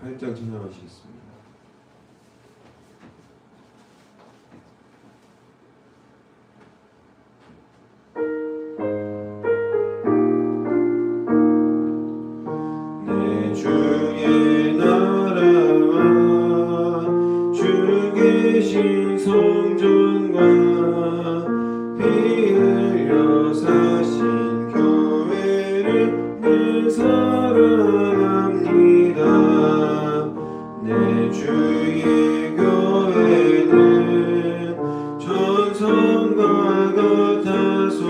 8장 찬양하시겠습니다. 내 주의 나라와 주 계신 성전과 피 흘려 사신 교회를 늘 사랑합니다. 내 주의 교회는 전성과 같아서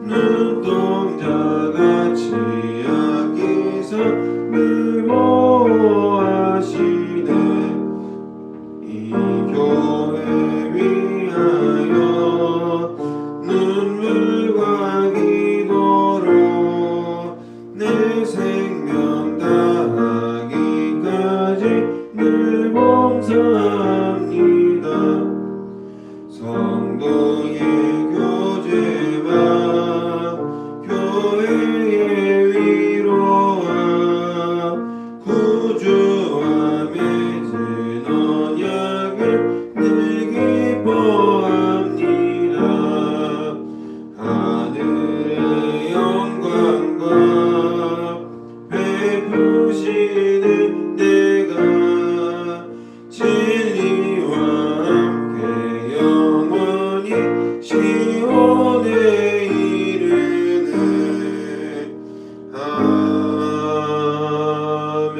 눈동자같이 아끼사 늘 보호하시네. 이 교회 위하여 눈물과 기도로 내 생명 다하기까지 늘 봉사합니다. 성도의 교제와 교회의 위로와 구주와 맺은 언약을 늘 기뻐합니다. 하늘의 영광과 베푸시는 내가 진리와 함께 영원히 시온에 이르네. 아멘.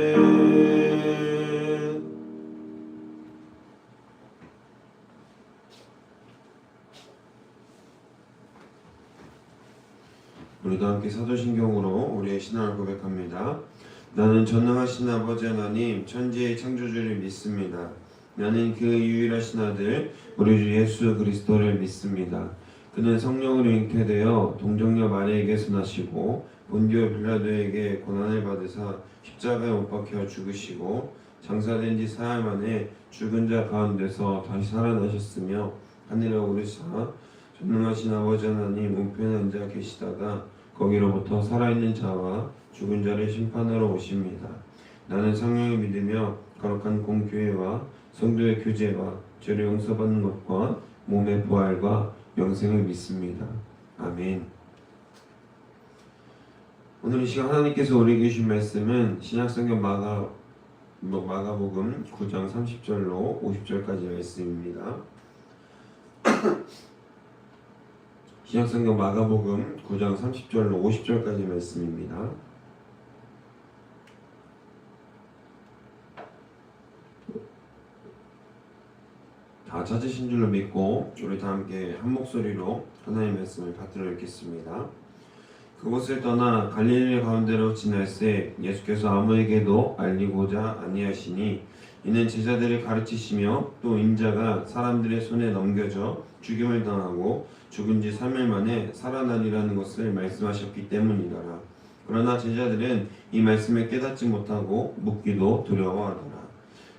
우리도 함께 사도신경으로 우리의 신앙을 고백합니다. 나는 전능하신 아버지 하나님 천지의 창조주를 믿습니다. 나는 그 유일하신 아들 우리 주 예수 그리스도를 믿습니다. 그는 성령으로 잉태되어 동정녀 마리아에게서 나시고 본디오 빌라도에게 고난을 받으사 십자가에 못 박혀 죽으시고 장사된 지 사흘 만에 죽은 자 가운데서 다시 살아나셨으며 하늘에 오르사 전능하신 아버지 하나님 우편에 앉아 계시다가 거기로부터 살아있는 자와 죽은 자를 심판하러 오십니다. 나는 성령을 믿으며 거룩한 공교회와 성도의 교제와 죄를 용서받는 것과 몸의 부활과 영생을 믿습니다. 아멘. 오늘 이 시간 하나님께서 우리에게 주신 말씀은 신약성경 마가복음 9장 30절로 50절까지 말씀입니다. 신약성경 마가복음 9장 30절로 50절까지 말씀입니다. 다 찾으신 줄로 믿고 우리 다 함께 한 목소리로 하나님의 말씀을 받들어 읽겠습니다. 그곳을 떠나 갈릴리 가운데로 지날새 예수께서 아무에게도 알리고자 아니하시니 이는 제자들을 가르치시며 또 인자가 사람들의 손에 넘겨져 죽임을 당하고 죽은 지 3일 만에 살아나리라는 것을 말씀하셨기 때문이더라. 그러나 제자들은 이 말씀을 깨닫지 못하고 묻기도 두려워하더라.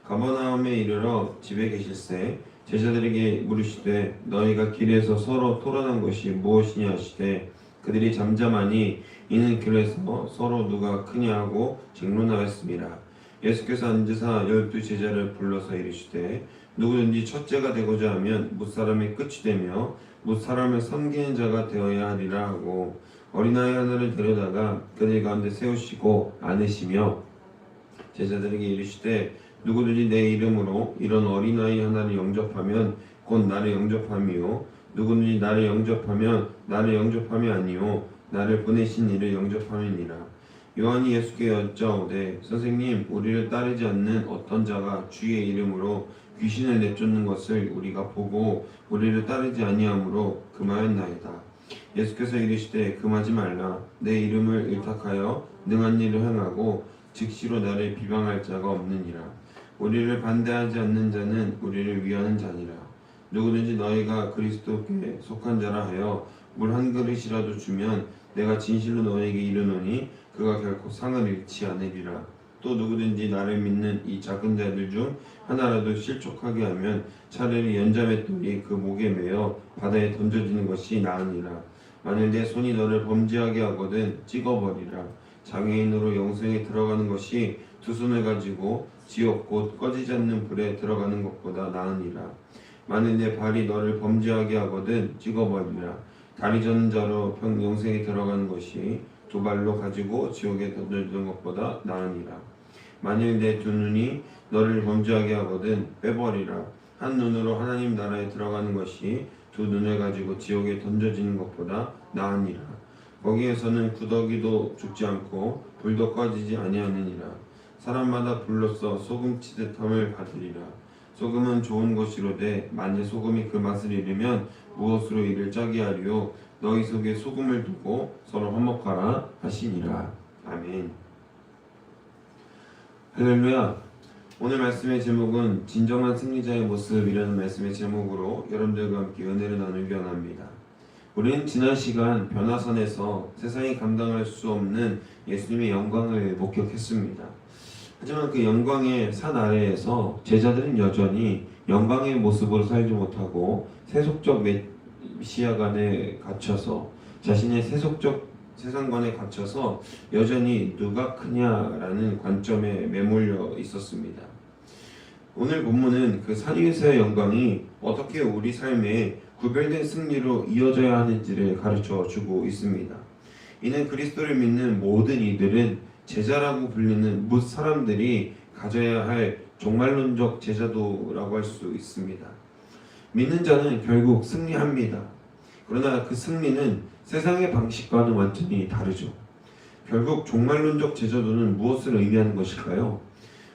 가버나움에 이르러 집에 계실새 제자들에게 물으시되 너희가 길에서 서로 토론한 것이 무엇이냐 하시되 그들이 잠잠하니 이는 길에서 서로 누가 크냐 하고 쟁론하였습니다. 예수께서 앉으사 12 제자를 불러서 이르시되 누구든지 첫째가 되고자 하면 뭇사람의 끝이 되며 뭇사람을 섬기는 자가 되어야 하리라 하고 어린아이 하나를 데려다가 그들 가운데 세우시고 안으시며 제자들에게 이르시되 누구든지 내 이름으로 이런 어린아이 하나를 영접하면 곧 나를 영접함이요 누구든지 나를 영접하면 나를 영접함이 아니요 나를 보내신 이를 영접함이니라. 요한이 예수께 여짜오되 선생님 우리를 따르지 않는 어떤 자가 주의 이름으로 귀신을 내쫓는 것을 우리가 보고 우리를 따르지 아니하므로 금하였나이다. 예수께서 이르시되 금하지 말라. 내 이름을 의탁하여 능한 일을 행하고 즉시로 나를 비방할 자가 없느니라. 우리를 반대하지 않는 자는 우리를 위하는 자니라. 누구든지 너희가 그리스도께 속한 자라 하여 물 한 그릇이라도 주면 내가 진실로 너희에게 이르노니 그가 결코 상을 잃지 않으리라. 또 누구든지 나를 믿는 이 작은 자들 중 하나라도 실족하게 하면 차라리 연자맷돌이 그 목에 매어 바다에 던져지는 것이 나으니라. 만일 내 손이 너를 범죄하게 하거든 찍어버리라. 장애인으로 영생에 들어가는 것이 두 손을 가지고 지옥 곧 꺼지지 않는 불에 들어가는 것보다 나으니라. 만일 내 발이 너를 범죄하게 하거든 찍어버리라. 다리 저는 자로 영생에 들어가는 것이 두 발로 가지고 지옥에 던져지는 것보다 나으니라. 만일 내 두 눈이 너를 범죄하게 하거든 빼버리라. 한 눈으로 하나님 나라에 들어가는 것이 두 눈을 가지고 지옥에 던져지는 것보다 나으니라. 거기에서는 구더기도 죽지 않고 불도 꺼지지 아니하느니라. 사람마다 불로써 소금 치듯함을 받으리라. 소금은 좋은 것이로되 만일 소금이 그 맛을 잃으면 무엇으로 이를 짜게 하리요. 너희 속에 소금을 두고 서로 화목하라 하시니라. 아멘. 할렐루야. 오늘 말씀의 제목은 진정한 승리자의 모습이라는 말씀의 제목으로 여러분들과 함께 은혜를 나누기 원합니다. 우리는 지난 시간 변화산에서 세상이 감당할 수 없는 예수님의 영광을 목격했습니다. 하지만 그 영광의 산 아래에서 제자들은 여전히 영광의 모습으로 살지 못하고 세속적 메시아관에 갇혀서 자신의 세속적 세상관에 갇혀서 여전히 누가 크냐라는 관점에 매몰려 있었습니다. 오늘 본문은 그 산 위에서의 영광이 어떻게 우리 삶에 구별된 승리로 이어져야 하는지를 가르쳐 주고 있습니다. 이는 그리스도를 믿는 모든 이들은 제자라고 불리는 뭇 사람들이 가져야 할 종말론적 제자도라고 할 수 있습니다. 믿는 자는 결국 승리합니다. 그러나 그 승리는 세상의 방식과는 완전히 다르죠. 결국 종말론적 제자도는 무엇을 의미하는 것일까요?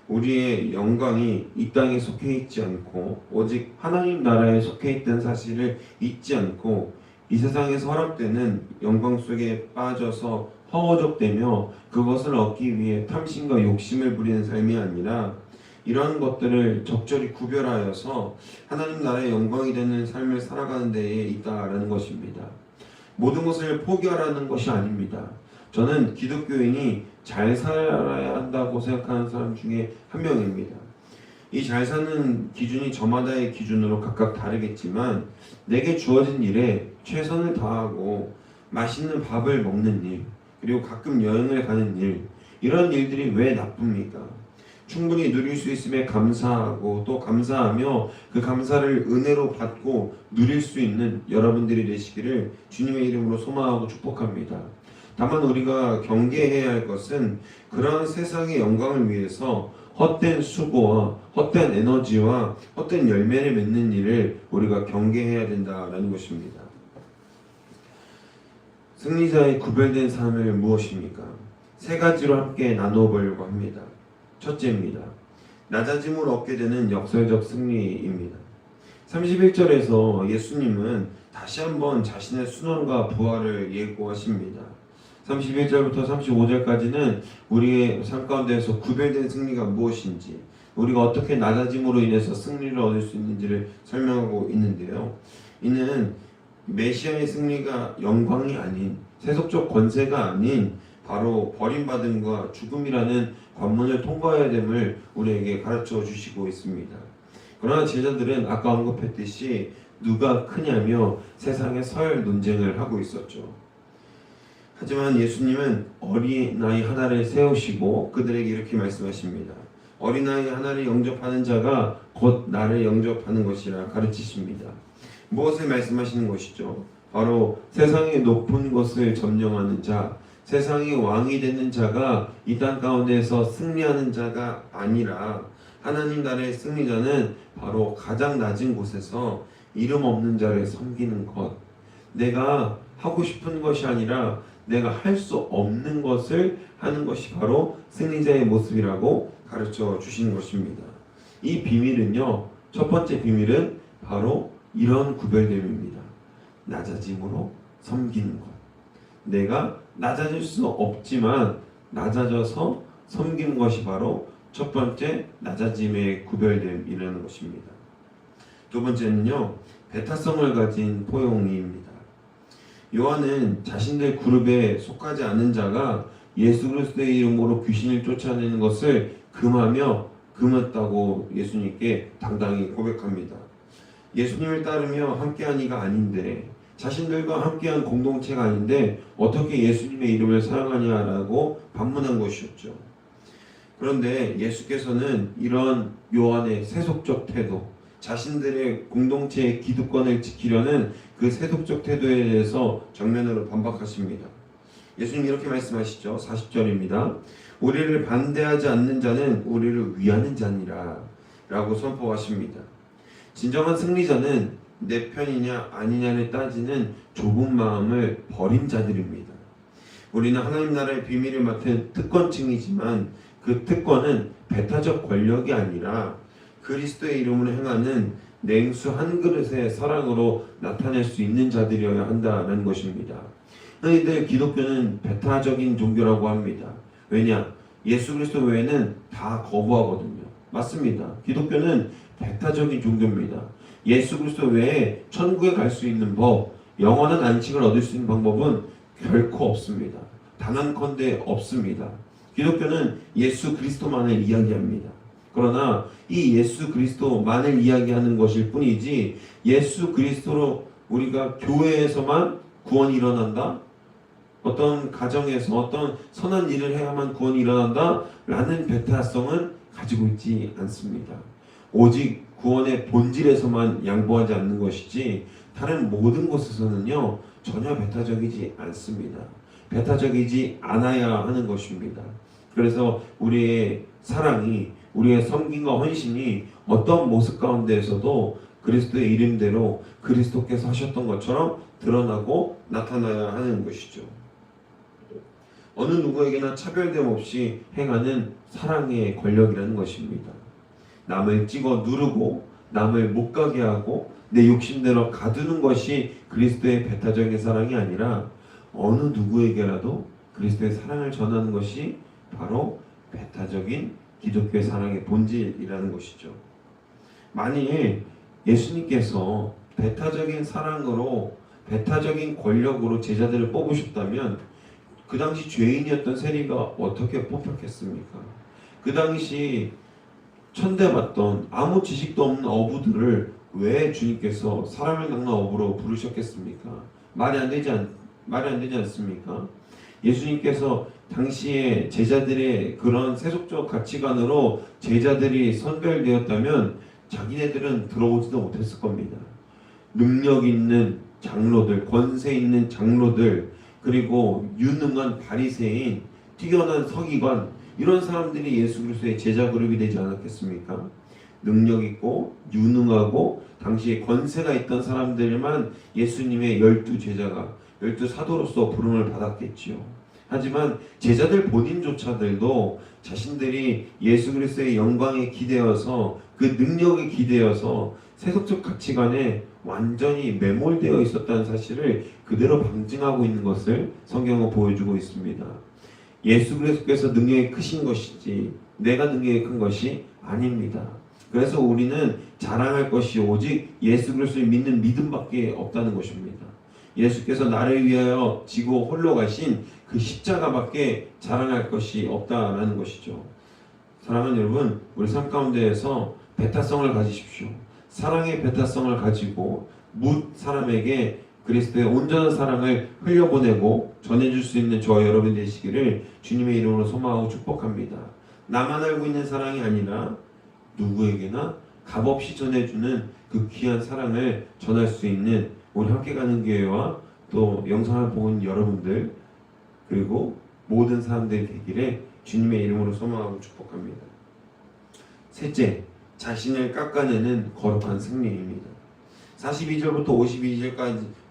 우리의 영광이 이 땅에 속해 있지 않고 오직 하나님 나라에 속해 있다는 사실을 잊지 않고 이 세상에서 허락되는 영광 속에 빠져서 허우적대며 그것을 얻기 위해 탐심과 욕심을 부리는 삶이 아니라 이러한 것들을 적절히 구별하여서 하나님 나라의 영광이 되는 삶을 살아가는 데에 있다라는 것입니다. 모든 것을 포기하라는 것이 아닙니다. 저는 기독교인이 잘 살아야 한다고 생각하는 사람 중에 한 명입니다. 이 잘 사는 기준이 저마다의 기준으로 각각 다르겠지만 내게 주어진 일에 최선을 다하고 맛있는 밥을 먹는 일, 그리고 가끔 여행을 가는 일, 이런 일들이 왜 나쁩니까? 충분히 누릴 수 있음에 감사하고 또 감사하며 그 감사를 은혜로 받고 누릴 수 있는 여러분들이 되시기를 주님의 이름으로 소망하고 축복합니다. 다만 우리가 경계해야 할 것은 그러한 세상의 영광을 위해서 헛된 수고와 헛된 에너지와 헛된 열매를 맺는 일을 우리가 경계해야 된다는 것입니다. 승리자의 구별된 삶을 무엇입니까? 세 가지로 함께 나누어 보려고 합니다. 첫째입니다. 낮아짐을 얻게 되는 역설적 승리입니다. 31절에서 예수님은 다시 한번 자신의 순환과 부활을 예고하십니다. 31절부터 35절까지는 우리의 삶 가운데에서 구별된 승리가 무엇인지, 우리가 어떻게 낮아짐으로 인해서 승리를 얻을 수 있는지를 설명하고 있는데요. 이는 메시아의 승리가 영광이 아닌, 세속적 권세가 아닌 바로 버림받음과 죽음이라는 관문을 통과해야 됨을 우리에게 가르쳐 주시고 있습니다. 그러나 제자들은 아까 언급했듯이 누가 크냐며 세상의 서열 논쟁을 하고 있었죠. 하지만 예수님은 어린아이 하나를 세우시고 그들에게 이렇게 말씀하십니다. 어린아이 하나를 영접하는 자가 곧 나를 영접하는 것이라 가르치십니다. 무엇을 말씀하시는 것이죠? 바로 세상의 높은 것을 점령하는 자, 세상의 왕이 되는 자가 이 땅 가운데서 승리하는 자가 아니라 하나님 나라의 승리자는 바로 가장 낮은 곳에서 이름 없는 자를 섬기는 것, 내가 하고 싶은 것이 아니라 내가 할 수 없는 것을 하는 것이 바로 승리자의 모습이라고 가르쳐 주시는 것입니다. 이 비밀은요, 첫 번째 비밀은 바로 이런 구별됨입니다. 낮아짐으로 섬기는 것. 내가 낮아질 수 없지만 낮아져서 섬기는 것이 바로 첫 번째 낮아짐의 구별됨이라는 것입니다. 두 번째는요, 배타성을 가진 포용이입니다. 요한은 자신들 그룹에 속하지 않은 자가 예수 그리스도의 이름으로 귀신을 쫓아내는 것을 금했다고 예수님께 당당히 고백합니다. 예수님을 따르며 함께한 이가 아닌데, 자신들과 함께한 공동체가 아닌데 어떻게 예수님의 이름을 사용하냐라고 반문한 것이었죠. 그런데 예수께서는 이런 요한의 세속적 태도, 자신들의 공동체의 기득권을 지키려는 그 세속적 태도에 대해서 정면으로 반박하십니다. 예수님 이렇게 말씀하시죠. 40절입니다. 우리를 반대하지 않는 자는 우리를 위하는 자니라 라고 선포하십니다. 진정한 승리자는 내 편이냐 아니냐를 따지는 좁은 마음을 버린 자들입니다. 우리는 하나님 나라의 비밀을 맡은 특권층이지만 그 특권은 배타적 권력이 아니라 그리스도의 이름으로 행하는 냉수 한 그릇의 사랑으로 나타낼 수 있는 자들이어야 한다는 것입니다. 흔히들 기독교는 배타적인 종교라고 합니다. 왜냐? 예수 그리스도 외에는 다 거부하거든요. 맞습니다. 기독교는 배타적인 종교입니다. 예수 그리스도 외에 천국에 갈 수 있는 법, 영원한 안식을 얻을 수 있는 방법은 결코 없습니다. 단언컨대 없습니다. 기독교는 예수 그리스도만을 이야기합니다. 그러나 이 예수 그리스도만을 이야기하는 것일 뿐이지 예수 그리스도로 우리가 교회에서만 구원이 일어난다? 어떤 가정에서 어떤 선한 일을 해야만 구원이 일어난다? 라는 배타성은 가지고 있지 않습니다. 오직 구원의 본질에서만 양보하지 않는 것이지 다른 모든 곳에서는요 전혀 배타적이지 않습니다. 배타적이지 않아야 하는 것입니다. 그래서 우리의 사랑이, 우리의 섬김과 헌신이 어떤 모습 가운데에서도 그리스도의 이름대로 그리스도께서 하셨던 것처럼 드러나고 나타나야 하는 것이죠. 어느 누구에게나 차별됨 없이 행하는 사랑의 권력이라는 것입니다. 남을 찍어 누르고 남을 못 가게 하고 내 욕심대로 가두는 것이 그리스도의 배타적인 사랑이 아니라 어느 누구에게라도 그리스도의 사랑을 전하는 것이 바로 배타적인 기독교의 사랑의 본질이라는 것이죠. 만일 예수님께서 배타적인 사랑으로 배타적인 권력으로 제자들을 뽑으셨다면 그 당시 죄인이었던 세리가 어떻게 뽑혔겠습니까? 그 당시 천대받던 아무 지식도 없는 어부들을 왜 주님께서 사람을 낚는 어부로 부르셨겠습니까? 말이 안 되지 않습니까? 예수님께서 당시에 제자들의 그런 세속적 가치관으로 제자들이 선별되었다면 자기네들은 들어오지도 못했을 겁니다. 능력 있는 장로들, 권세 있는 장로들, 그리고 유능한 바리새인, 뛰어난 서기관, 이런 사람들이 예수 그리스도의 제자 그룹이 되지 않았겠습니까? 능력 있고 유능하고 당시에 권세가 있던 사람들만 예수님의 12제자가 12사도로서 부름을 받았겠지요. 하지만 제자들 본인조차들도 자신들이 예수 그리스도의 영광에 기대어서 그 능력에 기대어서 세속적 가치관에 완전히 매몰되어 있었다는 사실을 그대로 방증하고 있는 것을 성경은 보여주고 있습니다. 예수 그리스도께서 능력이 크신 것이지 내가 능력이 큰 것이 아닙니다. 그래서 우리는 자랑할 것이 오직 예수 그리스도를 믿는 믿음밖에 없다는 것입니다. 예수께서 나를 위하여 지고 홀로 가신 그 십자가밖에 자랑할 것이 없다라는 것이죠. 사랑하는 여러분, 우리 삶 가운데에서 배타성을 가지십시오. 사랑의 배타성을 가지고 뭇 사람에게 그리스도의 온전한 사랑을 흘려보내고 전해줄 수 있는 저와 여러분 되시기를 주님의 이름으로 소망하고 축복합니다. 나만 알고 있는 사랑이 아니라 누구에게나 값없이 전해주는 그 귀한 사랑을 전할 수 있는 우리 함께 가는 교회와 또 영상을 보는 여러분들 그리고 모든 사람들이 되기를 주님의 이름으로 소망하고 축복합니다. 셋째, 자신을 깎아내는 거룩한 승리입니다. 42절부터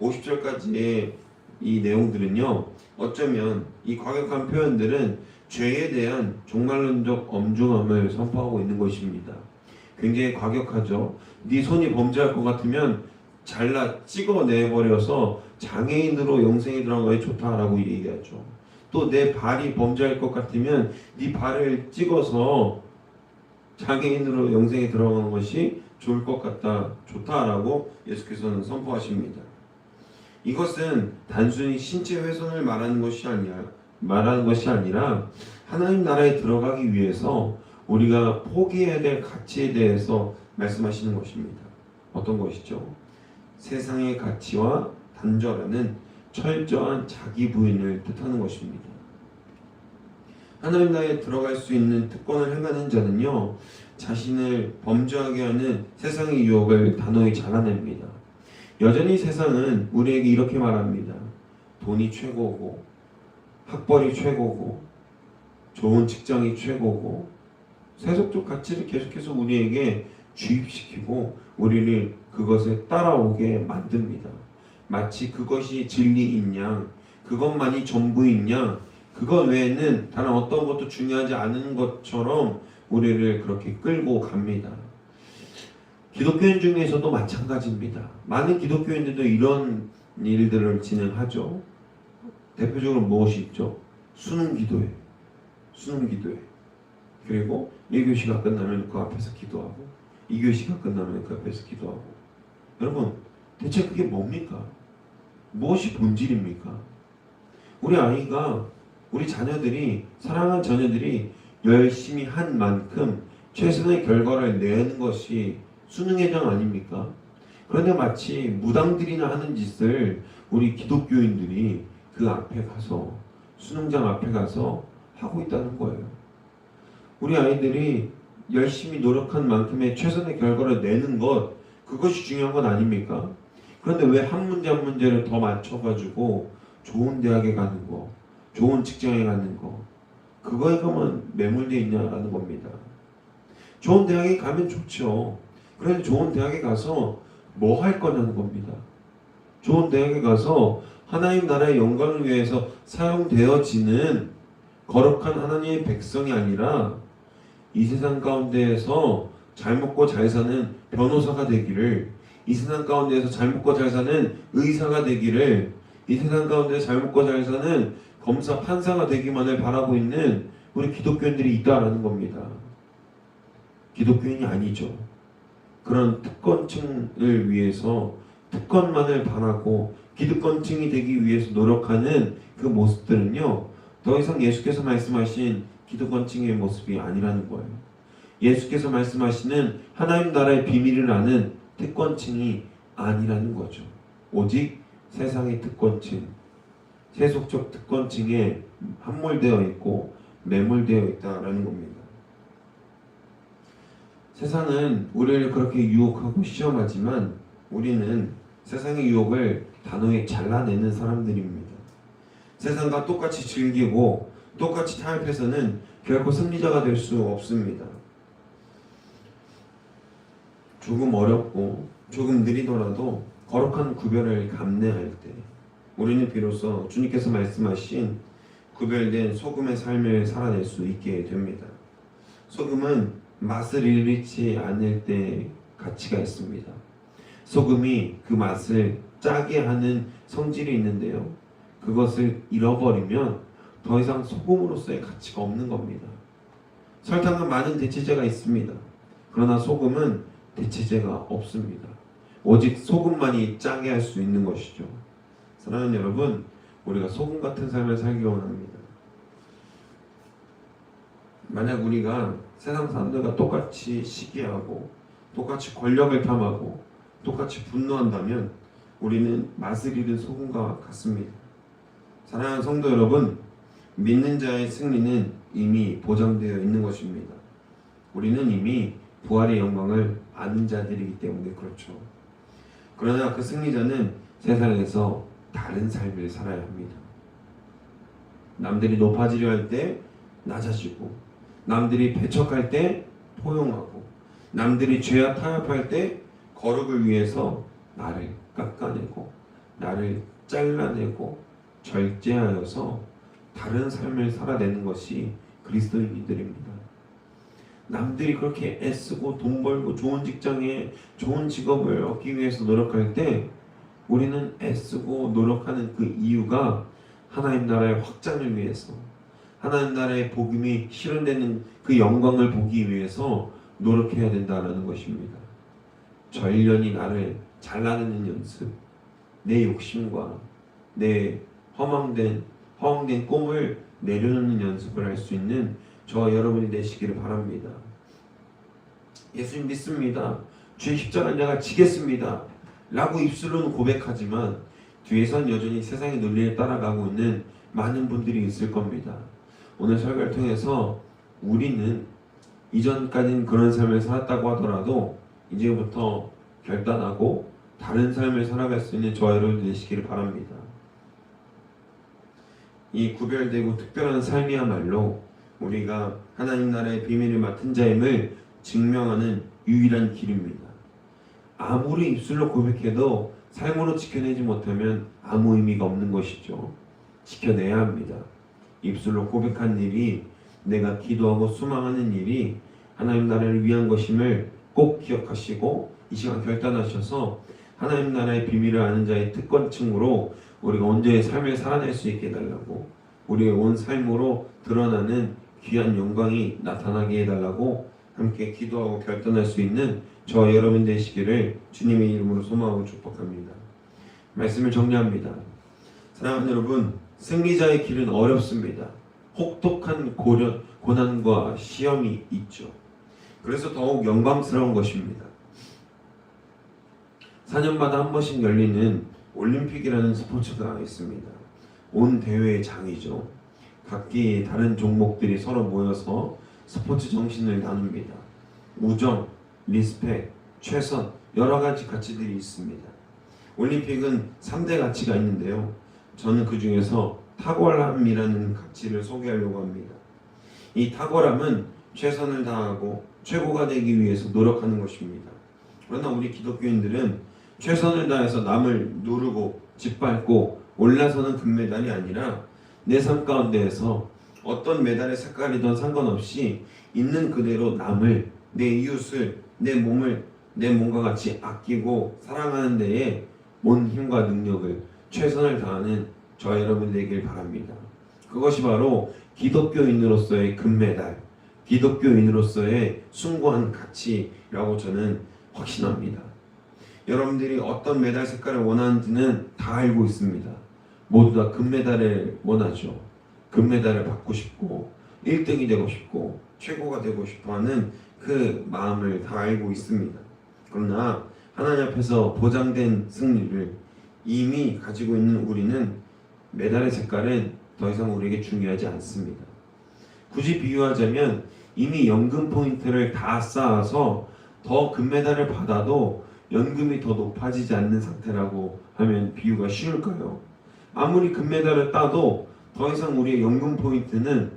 50절까지의 이 내용들은요, 어쩌면 이 과격한 표현들은 죄에 대한 종말론적 엄중함을 선포하고 있는 것입니다. 굉장히 과격하죠. 네 손이 범죄할 것 같으면 잘라 찍어내버려서 장애인으로 영생에 들어간 것이 좋다라고 얘기하죠. 또 내 발이 범죄할 것 같으면 네 발을 찍어서 장애인으로 영생에 들어가는 것이 좋을 것 같다, 좋다라고 예수께서는 선포하십니다. 이것은 단순히 신체 훼손을 말하는 것이 아니라 하나님 나라에 들어가기 위해서 우리가 포기해야 될 가치에 대해서 말씀하시는 것입니다. 어떤 것이죠? 세상의 가치와 단절하는 철저한 자기 부인을 뜻하는 것입니다. 하나님 나라에 들어갈 수 있는 특권을 행하는 자는요, 자신을 범죄하게 하는 세상의 유혹을 단호히 잘라냅니다. 여전히 세상은 우리에게 이렇게 말합니다. 돈이 최고고, 학벌이 최고고, 좋은 직장이 최고고, 세속적 가치를 계속해서 우리에게 주입시키고 우리를 그것에 따라오게 만듭니다. 마치 그것이 진리인 양, 그것만이 전부인 양, 그것 외에는 다른 어떤 것도 중요하지 않은 것처럼 우리를 그렇게 끌고 갑니다. 기독교인 중에서도 마찬가지입니다. 많은 기독교인들도 이런 일들을 진행하죠. 대표적으로 무엇이 있죠? 수능 기도회. 그리고 1교시가 끝나면 그 앞에서 기도하고 2교시가 끝나면 그 앞에서 기도하고. 여러분, 대체 그게 뭡니까? 무엇이 본질입니까? 우리 자녀들이, 사랑하는 자녀들이 열심히 한 만큼 최선의 결과를 내는 것이 수능회장 아닙니까? 그런데 마치 무당들이나 하는 짓을 우리 기독교인들이 그 앞에 가서, 수능장 앞에 가서 하고 있다는 거예요. 우리 아이들이 열심히 노력한 만큼의 최선의 결과를 내는 것, 그것이 중요한 건 아닙니까? 그런데 왜 한 문제 한 문제를 더 맞춰가지고 좋은 대학에 가는 거, 좋은 직장에 가는 거, 그거에만 매몰되어 있냐라는 겁니다. 좋은 대학에 가면 좋죠. 그런데 좋은 대학에 가서 뭐 할 거냐는 겁니다. 좋은 대학에 가서 하나님 나라의 영광을 위해서 사용되어지는 거룩한 하나님의 백성이 아니라 이 세상 가운데에서 잘 먹고 잘 사는 변호사가 되기를, 이 세상 가운데에서 잘 먹고 잘 사는 의사가 되기를, 이 세상 가운데 잘 먹고 잘 사는 검사, 판사가 되기만을 바라고 있는 우리 기독교인들이 있다라는 겁니다. 기독교인이 아니죠. 그런 특권층을 위해서 특권만을 바라고 기득권층이 되기 위해서 노력하는 그 모습들은요, 더 이상 예수께서 말씀하신 기득권층의 모습이 아니라는 거예요. 예수께서 말씀하시는 하나님 나라의 비밀을 아는 특권층이 아니라는 거죠. 오직 세상의 특권층, 세속적 특권층에 함몰되어 있고 매몰되어 있다라는 겁니다. 세상은 우리를 그렇게 유혹하고 시험하지만 우리는 세상의 유혹을 단호히 잘라내는 사람들입니다. 세상과 똑같이 즐기고 똑같이 타협해서는 결코 승리자가 될 수 없습니다. 조금 어렵고 조금 느리더라도 거룩한 구별을 감내할 때 우리는 비로소 주님께서 말씀하신 구별된 소금의 삶을 살아낼 수 있게 됩니다. 소금은 맛을 잃지 않을 때 가치가 있습니다. 소금이 그 맛을 짜게 하는 성질이 있는데요, 그것을 잃어버리면 더 이상 소금으로서의 가치가 없는 겁니다. 설탕은 많은 대체제가 있습니다. 그러나 소금은 대체제가 없습니다. 오직 소금만이 짜게 할 수 있는 것이죠. 사랑하는 여러분, 우리가 소금 같은 삶을 살기 원합니다. 만약 우리가 세상 사람들과 똑같이 시기하고 똑같이 권력을 탐하고 똑같이 분노한다면 우리는 맛을 잃은 소금과 같습니다. 사랑하는 성도 여러분, 믿는 자의 승리는 이미 보장되어 있는 것입니다. 우리는 이미 부활의 영광을 아는 자들이기 때문에 그렇죠. 그러나 그 승리자는 세상에서 다른 삶을 살아야 합니다. 남들이 높아지려 할 때 낮아지고, 남들이 배척할 때 포용하고, 남들이 죄와 타협할 때 거룩을 위해서 나를 깎아내고 나를 잘라내고 절제하여서 다른 삶을 살아내는 것이 그리스도인들입니다. 남들이 그렇게 애쓰고 돈 벌고 좋은 직장에 좋은 직업을 얻기 위해서 노력할 때 우리는 애쓰고 노력하는 그 이유가 하나님 나라의 확장을 위해서, 하나님 나라의 복음이 실현되는 그 영광을 보기 위해서 노력해야 된다는 것입니다. 전련이 나를 잘라내는 연습, 내 욕심과 내 허황된 꿈을 내려놓는 연습을 할 수 있는 저와 여러분이 되시기를 바랍니다. 예수님 믿습니다. 주의 십자가를 내가 지겠습니다 라고 입술로는 고백하지만 뒤에선 여전히 세상의 논리에 따라가고 있는 많은 분들이 있을 겁니다. 오늘 설교를 통해서 우리는 이전까지는 그런 삶을 살았다고 하더라도 이제부터 결단하고 다른 삶을 살아갈 수 있는 저와 여러분 되시기를 바랍니다. 이 구별되고 특별한 삶이야말로 우리가 하나님 나라의 비밀을 맡은 자임을 증명하는 유일한 길입니다. 아무리 입술로 고백해도 삶으로 지켜내지 못하면 아무 의미가 없는 것이죠. 지켜내야 합니다. 입술로 고백한 일이, 내가 기도하고 소망하는 일이 하나님 나라를 위한 것임을 꼭 기억하시고 이 시간 결단하셔서 하나님 나라의 비밀을 아는 자의 특권층으로 우리가 온전히 삶을 살아낼 수 있게 해달라고, 우리의 온 삶으로 드러나는 귀한 영광이 나타나게 해달라고 함께 기도하고 결단할 수 있는 저와 여러분 되시기를 주님의 이름으로 소망하고 축복합니다. 말씀을 정리합니다. 사랑하는 여러분, 승리자의 길은 어렵습니다. 혹독한 고난과 시험이 있죠. 그래서 더욱 영광스러운 것입니다. 4년마다 한 번씩 열리는 올림픽이라는 스포츠가 있습니다. 온 대회의 장이죠. 각기 다른 종목들이 서로 모여서 스포츠 정신을 나눕니다. 우정, 리스펙, 최선, 여러 가지 가치들이 있습니다. 올림픽은 3대 가치가 있는데요. 저는 그 중에서 탁월함이라는 가치를 소개하려고 합니다. 이 탁월함은 최선을 다하고 최고가 되기 위해서 노력하는 것입니다. 그러나 우리 기독교인들은 최선을 다해서 남을 누르고 짓밟고 올라서는 금메달이 아니라 내 삶 가운데에서 어떤 메달의 색깔이든 상관없이 있는 그대로 남을, 내 이웃을, 내 몸을 내 몸과 같이 아끼고 사랑하는 데에 온 힘과 능력을 최선을 다하는 저와 여러분 되길 바랍니다. 그것이 바로 기독교인으로서의 금메달, 기독교인으로서의 숭고한 가치라고 저는 확신합니다. 여러분들이 어떤 메달 색깔을 원하는지는 다 알고 있습니다. 모두 다 금메달을 원하죠. 금메달을 받고 싶고 1등이 되고 싶고 최고가 되고 싶어하는 그 마음을 다 알고 있습니다. 그러나 하나님 앞에서 보장된 승리를 이미 가지고 있는 우리는 메달의 색깔은 더 이상 우리에게 중요하지 않습니다. 굳이 비유하자면 이미 연금 포인트를 다 쌓아서 더 금메달을 받아도 연금이 더 높아지지 않는 상태라고 하면 비유가 쉬울까요? 아무리 금메달을 따도 더 이상 우리의 연금 포인트는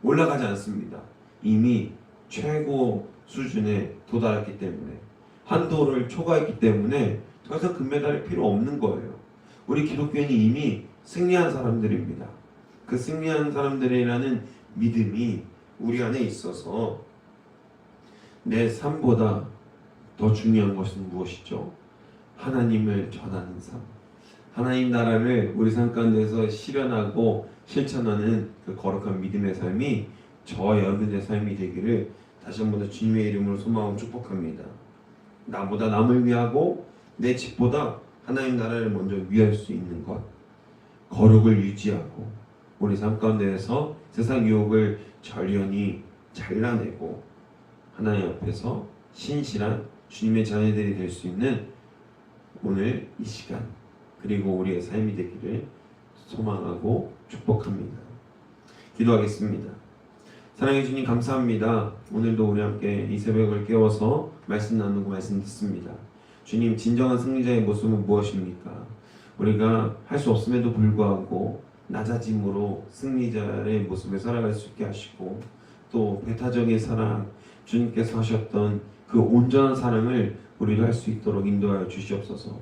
올라가지 않습니다. 이미 최고 수준에 도달했기 때문에, 한도를 초과했기 때문에 더 이상 금메달이 필요 없는 거예요. 우리 기독교인이 이미 승리한 사람들입니다. 그 승리한 사람들이라는 믿음이 우리 안에 있어서 내 삶보다 더 중요한 것은 무엇이죠? 하나님을 전하는 삶, 하나님 나라를 우리 삶 가운데서 실현하고 실천하는 그 거룩한 믿음의 삶이 저와 여러분의 삶이 되기를 다시 한번 더 주님의 이름으로 소망하고 축복합니다. 나보다 남을 위하고 내 집보다 하나님 나라를 먼저 위할 수 있는 것, 거룩을 유지하고 우리 삶 가운데에서 세상 유혹을 절연히 잘라내고 하나님 앞에서 신실한 주님의 자녀들이 될 수 있는 오늘 이 시간, 그리고 우리의 삶이 되기를 소망하고 축복합니다. 기도하겠습니다. 사랑해 주님 감사합니다. 오늘도 우리 함께 이 새벽을 깨워서 말씀 나누고 말씀 듣습니다. 주님, 진정한 승리자의 모습은 무엇입니까? 우리가 할 수 없음에도 불구하고 낮아짐으로 승리자의 모습을 살아갈 수 있게 하시고, 또 배타적인 사랑, 주님께서 하셨던 그 온전한 사랑을 우리도 할 수 있도록 인도하여 주시옵소서.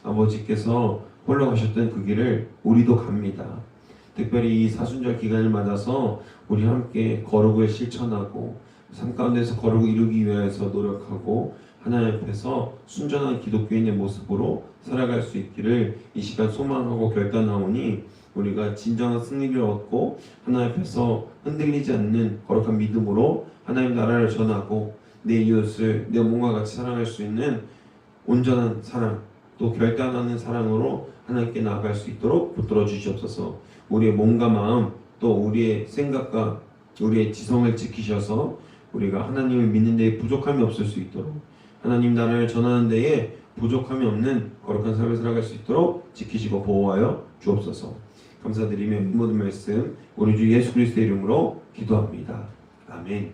아버지께서 홀로 가셨던 그 길을 우리도 갑니다. 특별히 이 사순절 기간을 맞아서 우리 함께 거룩을 실천하고 삶 가운데서 거룩을 이루기 위해서 노력하고 하나님 앞에서 순전한 기독교인의 모습으로 살아갈 수 있기를 이 시간 소망하고 결단하오니, 우리가 진정한 승리를 얻고 하나님 앞에서 흔들리지 않는 거룩한 믿음으로 하나님 나라를 전하고 내 이웃을 내 몸과 같이 사랑할 수 있는 온전한 사랑, 또 결단하는 사랑으로 하나님께 나아갈 수 있도록 붙들어 주시옵소서. 우리의 몸과 마음, 또 우리의 생각과 우리의 지성을 지키셔서 우리가 하나님을 믿는 데에 부족함이 없을 수 있도록, 하나님 나라를 전하는 데에 부족함이 없는 거룩한 삶을 살아갈 수 있도록 지키시고 보호하여 주옵소서. 감사드리며 이 모든 말씀 우리 주 예수 그리스도의 이름으로 기도합니다. 아멘.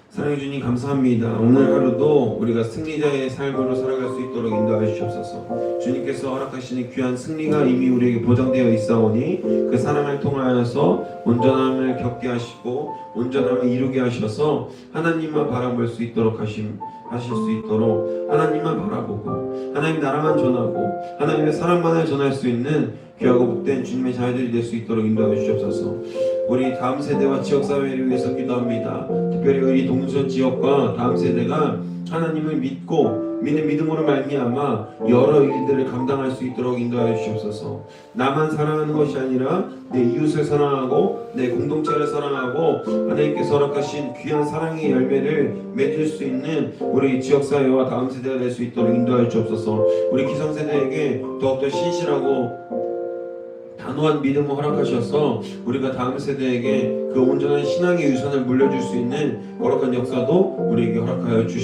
사랑해 주님 감사합니다. 오늘 하루도 우리가 승리자의 삶으로 살아갈 수 있도록 인도하여 주시옵소서. 주님께서 허락하시는 귀한 승리가 이미 우리에게 보장되어 있사오니 그 사랑을 통하여서 온전함을 겪게 하시고 온전함을 이루게 하셔서 하나님만 바라볼 수 있도록 하실 수 있도록 하나님만 바라보고 하나님 나라만 전하고 하나님의 사랑만을 전할 수 있는 귀하고 복된 주님의 자녀들이 될 수 있도록 인도하여 주시옵소서. 우리 다음 세대와 지역사회를 위해서 기도합니다. 특별히 우리 동선 지역과 다음 세대가 하나님을 믿고 믿는 믿음으로 말미암아 여러 일들을 감당할 수 있도록 인도하여 주시옵소서. 나만 사랑하는 것이 아니라 내 이웃을 사랑하고 내 공동체를 사랑하고 하나님께서 허락하신 귀한 사랑의 열매를 맺을 수 있는 우리 지역사회와 다음 세대가 될 수 있도록 인도하여 주옵소서. 우리 기성세대에게 더욱더 신실하고 단호한 믿음을 허락하셔서 우리가 다음 세대에게 그 온전한 신앙의 유산을 물려줄 수 있는 거룩한 역사도 우리에게 허락하여 주시옵소서.